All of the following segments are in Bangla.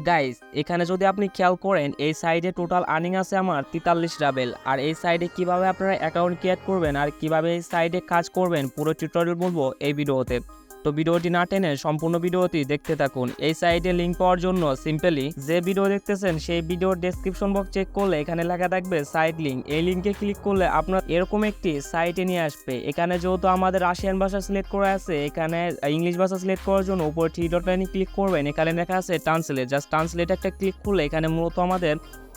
গাইস এখানে যদি আপনি খেয়াল করেন এই সাইডে টোটাল আর্নিং আছে আমার 43 রাবেল। আর এই সাইডে কিভাবে আপনারা অ্যাকাউন্ট ক্রিয়েট করবেন আর কিভাবে এই সাইডে কাজ করবেন পুরো টিউটোরিয়াল বলবো এই ভিডিওতে। তো ভিডিওটি না টেনে সম্পূর্ণ ভিডিওটি দেখতে থাকুন। এই সাইডে লিঙ্ক পাওয়ার জন্য সিম্পলি যে ভিডিও দেখতেছেন সেই ভিডিওর ডেসক্রিপশন বক্স চেক করলে এখানে লেখা থাকবে সাইট লিঙ্ক। এই লিঙ্কে ক্লিক করলে আপনার এরকম একটি সাইটে নিয়ে আসবে। এখানে যেহেতু আমাদের রাশিয়ান ভাষা সিলেক্ট করা আছে, এখানে ইংলিশ ভাষা সিলেক্ট করার জন্য উপরে থ্রি ডট লাইনে ক্লিক করবেন। এখানে লেখা আছে ট্রান্সলেট, জাস্ট ট্রান্সলেট একটা ক্লিক করলে এখানে মূলত আমাদের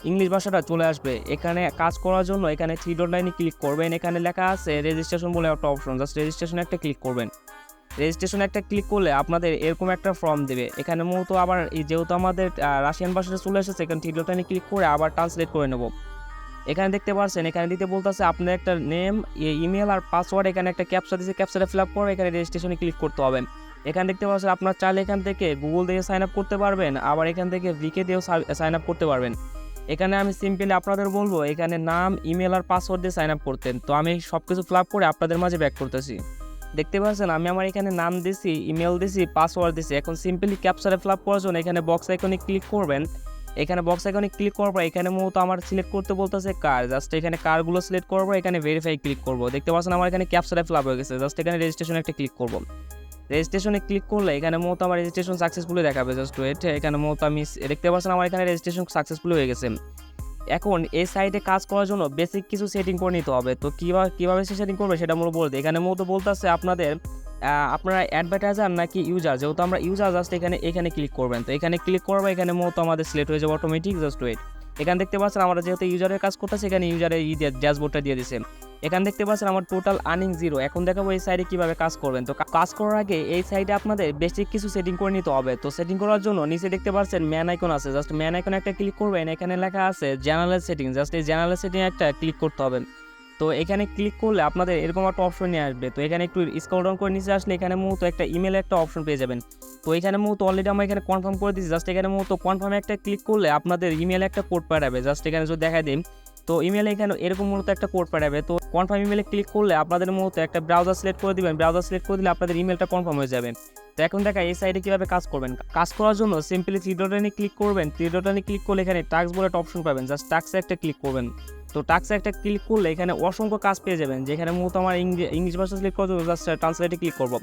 ইংলিশ ভাষাটা চলে আসবে। এখানে কাজ করার জন্য এখানে থ্রি ডট লাইনে ক্লিক করবেন। এখানে লেখা আছে রেজিস্ট্রেশন বলে একটা অপশন, জাস্ট রেজিস্ট্রেশন একটা ক্লিক করবেন। রেজিস্ট্রেশন একটা ক্লিক করলে আপনাদের এরকম একটা ফর্ম দেবে। এখানে মূলত আবার যেহেতু আমাদের রাশিয়ান ভাষাটা চলে এসেছে, এখানে থ্রি ডট লাইনে ক্লিক করে আবার ট্রান্সলেট করে নেব। এখানে দেখতে পাচ্ছেন এখানে দিতে বলতেছে আপনার একটা নেম, ইমেল আর পাসওয়ার্ড। এখানে একটা ক্যাপচা দিয়েছে, ক্যাপচাটা ফিল আপ করে এখানে রেজিস্ট্রেশনে ক্লিক করতে হবে। এখানে দেখতে পাচ্ছেন আপনার চাইলে এখান থেকে গুগল দিয়ে সাইন আপ করতে পারবেন, আবার এখান থেকে ভিকে দিয়েও সাইন আপ করতে পারবেন। এখানে আমি সিম্পলি আপনাদের বলবো এখানে নাম, ইমেল আর পাসওয়ার্ড দিয়ে সাইন আপ করতেন। তো আমি সব কিছু ফিল আপ করে আপনাদের মাঝে ব্যাক করতেছি। দেখতে পাচ্ছেন আমি আমার এখানে নাম দিছি, ইমেল দিছি, পাসওয়ার্ড দিছি। এখন সিম্পলি ক্যাপচারে ফিল আপ করার জন্য এখানে বক্স আইকনে ক্লিক করবেন। এখানে বক্স আইকনে ক্লিক করার পর এখানে মূলত আমার সিলেক্ট করতে বলতেছে কার, জাস্ট এখানে কারগুলো সিলেক্ট করার পর এখানে ভেরিফাই ক্লিক করব। দেখতে পাচ্ছেন আমার এখানে ক্যাপচারে ফিল আপ হয়ে গেছে, জাস্ট এখানে রেজিস্ট্রেশন একটা ক্লিক করব। রেজিস্ট্রেশনে ক্লিক করলে এখানে মূলত আমার রেজিস্ট্রেশন সাকসেসফুলি দেখাবে। জাস্ট ওয়েট, এখানে মূলত আমি দেখতে পাচ্ছেন আমার এখানে রেজিস্ট্রেশন সাকসেসফুলি হয়ে গেছে। এখন এই সাইটে কাজ করার জন্য বেসিক কিছু সেটিং করে নিতে হবে। তো কীভাবে সেটিং করবে সেটা মূলত বলতে এখানে মূলত বলতেছে আপনারা অ্যাডভার্টাইজার নাকি ইউজার। যেহেতু আমরা ইউজার, জাস্ট এখানে ক্লিক করবেন। তো এখানে ক্লিক করবো, এখানে মূলত আমাদের সিলেক্ট হয়ে যাবে অটোমেটিক। জাস্ট ওয়েট, এখানে দেখতে পাচ্ছেন আমরা যেহেতু ইউজারের কাজ করতেছি এখানে ইউজারের ড্যাশবোর্ডটা দিয়ে দিছে। এখানে দেখতে পাচ্ছেন আমার টোটাল আর্নিং 0। এখন দেখাবো এই সাইডে কিভাবে কাজ করবেন। তো কাজ করার আগে এই সাইডে আপনাদের বেসিক কিছু সেটিং করে নিতে হবে। তো সেটিং করার জন্য নিচে দেখতে পাচ্ছেন ম্যান আইকন আছে, জাস্ট ম্যান আইকন একটা ক্লিক করবেন। এখানে লেখা আছে জেনারেল সেটিং, জাস্ট এই জেনারেল সেটিং একটা ক্লিক করতে হবে। তো এখানে ক্লিক করলে আপনাদের এরকম একটা অপশন নিয়ে আসবে। তো এখানে একটু স্ক্রল ডাউন করে নিচে আসলে এখানে মূলত একটা ইমেল একটা অপশন পেয়ে যাবেন। তো এখানে মূলত অলরেডি আমরা এখানে কনফার্ম করে দিচ্ছি, জাস্ট এখানে মূলত কনফার্মে একটা ক্লিক করলে আপনাদের ইমেলে একটা কোড পাঠাবে। জাস্ট এখানে যদি দেখা দিই, তো ইমেলে এখানে এরকম মূলত একটা কোড পাঠাবে। তো কনফার্ম ইমেলে ক্লিক করলে আপনাদের মূলত একটা ব্রাউজার সিলেক্ট করে দিবেন। ব্রাউজার সিলেক্ট করে দিলে আপনাদের ইমেলটা কনফার্ম হয়ে যাবে। তো এখন দেখা এই সাইডে কীভাবে কাজ করবেন। কাজ করার জন্য সিম্পলি থ্রি ডট লাইনে ক্লিক করবেন। থ্রি ডট লাইনে ক্লিক করলে এখানে টাস্ক বলে একটা অপশন পাবেন, জাস্ট টাস্কে একটা ক্লিক করবেন। তো টাস্কে একটা ক্লিক করলে এখানে অসংখ্য কাজ পেয়ে যাবেন। যেখানে মূলত আমার ইংলিশ ভাষা সিলেক্ট করতে জাস্ট ট্রান্সলেটে ক্লিক করব।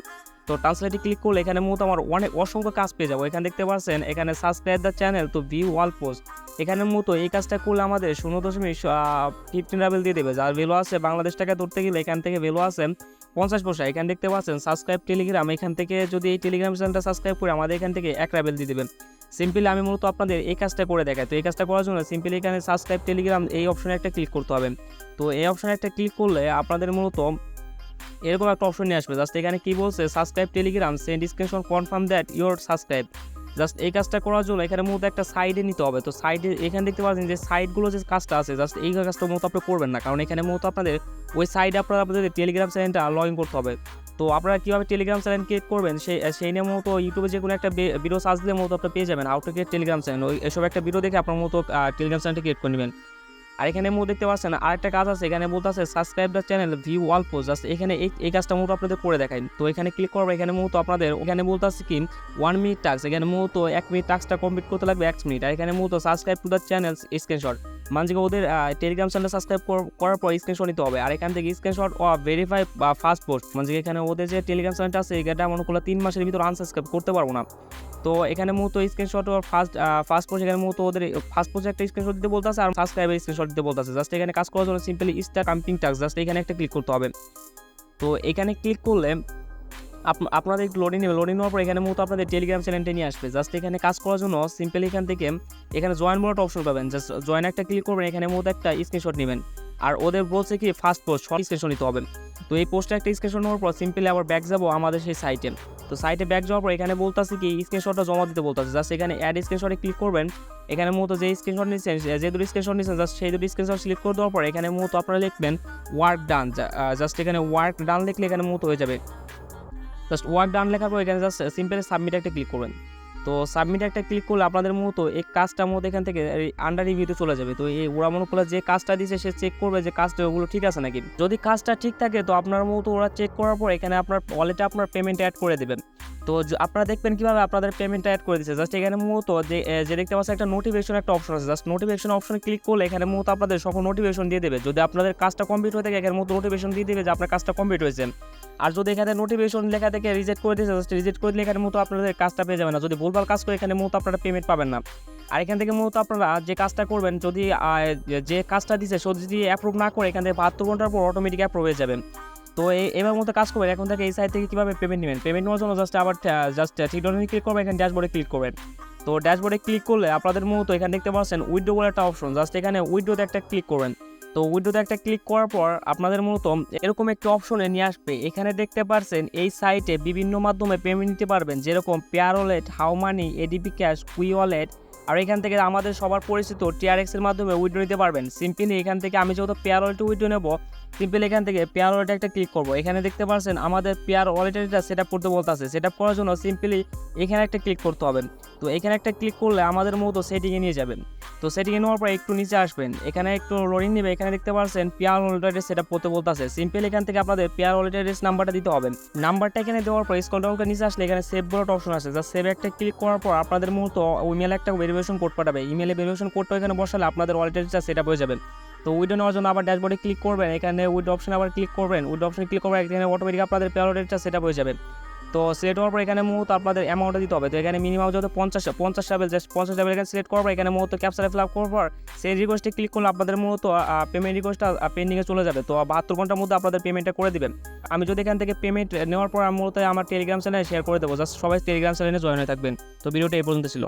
তো ট্রান্সলেটে ক্লিক করলে এখানে মূলত আমার অসংখ্য কাজ পেয়ে যাবো। এখানে দেখতে পাচ্ছেন এখানে সাবস্ক্রাইব দ্য চ্যানেল, তো ভিউ অল পোস্ট। এখানে মূলত এই কাজটা করলে আমাদের 0.15 রাবেল দিয়ে দেবে, যার ভ্যালু আছে বাংলাদেশ টাকা ধরতে গেলে এখান থেকে ভ্যালু আছে 50 পয়সা। এখানে দেখতে পাচ্ছেন সাবস্ক্রাইব টেলিগ্রাম, এখান থেকে যদি এই টেলিগ্রাম চ্যানেলটা সাবস্ক্রাইব করে আমাদের এখান থেকে 1 রাবেল দিয়ে দেবেন। সিম্পলি আমি মূলত আপনাদের এই কাজটা করে দেখাই। তো এই কাজটা করার জন্য সিম্পলি এখানে সাবস্ক্রাইব টেলিগ্রাম এই অপশনে একটা ক্লিক করতে হবে। তো এই অপশনে একটা ক্লিক করলে আপনাদের মূলত এরকম একটা অপশন নিয়ে আসবে। জাস্ট এখানে কি বলছে, subscribe Telegram, send screenshot confirm that your subscribe. Just এই কাজটা করার জন্য এখানে মূলত একটা সাইডে নিতে হবে। তো সাইডে এখানে দেখতে পাচ্ছেন যে সাইডগুলো যে কাজটা আছে, জাস্ট এই কাজটা মূলত আপনি করবেন না, কারণ এখানে মূলত আপনাদের ওই সাইডে আপনাদের টেলিগ্রাম চ্যানেলটা লগ ইন করতে হবে। তো আপনারা কীভাবে টেলিগ্রাম চ্যানেল ক্রিয়েট করবেন সেই নিয়ে মূলত ইউটিউবে যে কোনো একটা ভিডিও সার্চ দিলে মূলত আপনি পেয়ে যাবেন how to create Telegram channel. এসব একটা ভিডিও দেখে আপনার মতো টেলিগ্রাম চ্যানেলটা ক্রিয়েট করে নেবেন। আর এখানে মূলত দেখতে পাচ্ছেন আরেকটা কাজ আছে, এখানে বলতে আছে subscribe the channel, view all post. Just এখানে এই কাজটা মূলত আপনাদের করে দেখাই। তো এখানে ক্লিক করবো। এখানে মূলত আপনাদের ওখানে বলতে আছে কি 1 মিনিট টাস্ক। এখানে মূলত 1 মিনিট টাস্কটা কমপ্লিট করতে লাগবে 1 মিনিট। আর এখানে মূলত subscribe to the channel screenshot, মানে যে ওদের টেলিগ্রাম চ্যানেল সাবস্ক্রাইব করার পর স্ক্রিনশট নিতে হবে। আর এখান থেকে স্ক্রিনশট ও ভেরিফাই বা ফার্স্ট পোস্ট, মানে এখানে ওদের যে টেলিগ্রাম চ্যানেলটা আছে এটা মনে করলে 3 মাসের ভিতরে আনসাবস্ক্রাইব করতে পারবো না। তো এখানে মূলত স্ক্রিনশট ও ফার্স্ট পোস্ট, এখানে মূলত ওদের ফার্স্ট পোস্টে একটা স্ক্রিনশট দিতে বলতেছে আর সাবস্ক্রাইবের স্ক্রিনশট দিতে বলতেছে। জাস্ট এখানে কাজ করার জন্য সিম্পলি স্টার্ট কাম্পিং টাস্ক, জাস্ট এখানে একটা ক্লিক করতে হবে। তো এখানে ক্লিক করলে আপনাদের একটু লোডিং নেবে। লোডিং নেওয়ার পর এখানে মূলত আপনাদের টেলিগ্রাম চ্যানেলটা নিয়ে আসবে। জাস্ট এখানে কাজ করার জন্য সিম্পলি এখান থেকে এখানে জয়েন বলে একটা অপশন পাবেন, জাস্ট জয়েন একটা ক্লিক করবেন। এখানে মূলত একটা স্ক্রিনশট নেবেন। আর ওদের বলছে কি ফার্স্ট পোস্ট স্ক্রিনশট নিতে হবে। তো এই পোস্টে একটা স্ক্রিনশট নেওয়ার পর সিম্পলি আবার ব্যাক যাবো আমাদের সেই সাইটে। তো সাইটে ব্যাক যাওয়ার পর এখানে বলতেছে কি স্ক্রিনশটটা জমা দিতে বলতেছে। জাস্ট এখানে অ্যাড স্ক্রিনশটে ক্লিক করবেন। এখানে মূলত যে স্ক্রিনশট নিচ্ছেন, যে দুটো স্ক্রিনশট নিচ্ছেন, জাস্ট সেই দুটো স্ক্রিনশট সিলেক্ট করে দেওয়ার পর এখানে মূলত আপনারা লিখবেন ওয়ার্ক ডান। জাস্ট এখানে ওয়ার্ক ডান লিখলে এখানে মূলত হয়ে যাবে। জাস্ট ওয়ার্ক ডান লেখার পর এখানে জাস্ট সিম্পলি সাবমিট একটা ক্লিক করবেন। তো সাবমিট একটা ক্লিক করলে আপনাদের মূলত এই কাজটার মধ্যে এখান থেকে আন্ডার রিভিউতে চলে যাবে। তো এই ওরা মনে করলে যে কাজটা দিয়েছে সে চেক করবে যে কাজটা ওগুলো ঠিক আছে নাকি। যদি কাজটা ঠিক থাকে তো আপনার মতো ওরা চেক করার পর এখানে আপনার ওয়ালেটে আপনার পেমেন্ট অ্যাড করে দেবেন। তো আপনারা দেখবেন কিভাবে আপনাদের পেমেন্টটা অ্যাড করে দিচ্ছে। জাস্ট এখানে মূলত যে দেখতে পাচ্ছেন একটা নোটিফিকেশন একটা অপশন আছে, জাস্ট নোটিফিকেশন অপশনে ক্লিক করলে এখানে মূলত আপনাদের সকল নোটিফিকেশন দিয়ে দেবে। যদি আপনাদের কাজটা কমপ্লিট হয়ে থাকে এখানে মূলত নোটিফিকেশন দিয়ে দেবে যে আপনার কাজটা কমপ্লিট হয়েছে। আর যদি এখানে নোটিফিকেশন লেখা থেকে রিজেক্ট করে দিয়েছে, জাস্ট রিজেক্ট করে দিলে এখানে মূলত আপনাদের কাজটা পেয়ে যাবে না। যদি ভুলভাল কাজ করে এখানে মূলত আপনারা পেমেন্ট পাবেন না। আর এখান থেকে মূলত আপনারা যে কাজটা করবেন, যদি যে কাজটা দিচ্ছে সে যদি অ্যাপ্রুভ না করে এখান থেকে 72 ঘন্টার পর অটোমেটিক অ্যাপ্রুভ হয়ে যাবে। তো এবার মতো কাজ করবেন। এখন থেকে এই সাইট থেকে কীভাবে পেমেন্ট নেবেন, পেমেন্ট নেওয়ার জন্য জাস্ট ঠিক ডনে ক্লিক করবেন, এখানে ড্যাশবোর্ডে ক্লিক করবেন। তো ড্যাশবোর্ডে ক্লিক করলে আপনাদের মূলত এখানে দেখতে পাচ্ছেন উইথড্র বলে একটা অপশন, জাস্ট এখানে উইথড্রোতে একটা ক্লিক করবেন। তো উইথড্রোতে একটা ক্লিক করার পর আপনাদের মূলত এরকম একটি অপশনে নিয়ে আসবে। এখানে দেখতে পাচ্ছেন এই সাইটে বিভিন্ন মাধ্যমে পেমেন্ট নিতে পারবেন, যেরকম pair wallet, how money, ADP cash, কুই ওয়ালেট। আর এখান থেকে আমাদের সবার পরিচিত টিআরএক্স এর মাধ্যমে উইথড্র নিতে পারবেন। সিম্পলি এখান থেকে আমি যেহেতু পেয়ার ওয়ালেটে উইথড্র নেব, সিম্পলি এখান থেকে পেয়ার ওয়ালেটে একটা ক্লিক করব। এখানে দেখতে পাচ্ছেন আমাদের পেয়ার ওয়ালেটের এটা সেট আপ করতে বলতেছে। সেট আপ করার জন্য সিম্পলি এখানে একটা ক্লিক করতে হবে। তো এখানে একটা ক্লিক করলে আমাদের মতো সেটিংয়ে নিয়ে যাবেন। তো সেটিংয়ে নেওয়ার পর একটু নিচে আসবেন, এখানে একটু লোডিং নেবে। এখানে দেখতে পাচ্ছেন পেয়ার ওয়ালেটের সেট আপ করতে বলতেছে। সিম্পলি এখান থেকে আপনাদের পেয়ার ওয়ালেটের নাম্বারটা দিতে হবে। নাম্বারটা এখানে দেওয়ার পর স্ক্রল ডাউন করে নিচে আসলে এখানে সেভ বলে একটা অপশন আছে, যা সেভ একটা ক্লিক করার পর আপনাদের মূলত ইমেলে একটা ভেরিফিকেশন কোড পাঠাবে। ইমেলে ভেরিফিকেশন কোডটা এখানে বসালে আপনাদের ওয়ালেটের সেট আপ হয়ে যাবে। তো উইডো নেওয়ার জন্য আবার ড্যাশবোর্ডে ক্লিক করবেন, এখানে উইডো অপশন আবার ক্লিক করবেন। উইডো অপশনে ক্লিক করবেন, এখানে অটোমেটিক আপনাদের পেয়ার ওয়ালেটটা সেট আপ হয়ে যাবে। তো সিলেক্ট হওয়ার পর এখানে মূলত আপনাদের অ্যামাউন্টটা দিতে হবে। তো এখানে মিনিমাম যত 50 লেভেল, জাস্ট 50 লেভেল এখানে সিলেক্ট করার পর এখানে মূলত ক্যাপচারে ফিল আপ করার পর সেই রিকোয়েস্টে ক্লিক করলে আপনাদের মূলত পেমেন্ট রিকোয়েস্টটা পেন্ডিংয়ে চলে যাবে। তো 72 ঘন্টার মধ্যে আপনাদের পেমেন্টটা করে দিবেন। আমি যদি এখান থেকে পেমেন্ট নেওয়ার পর মূলত আমার টেলিগ্রাম চ্যানেলে শেয়ার করে দেবো, জাস্ট সবাই টেলিগ্রাম চ্যানেলে জয়েন হয়ে থাকবেন। তো ভিডিওটা এই পর্যন্ত ছিল।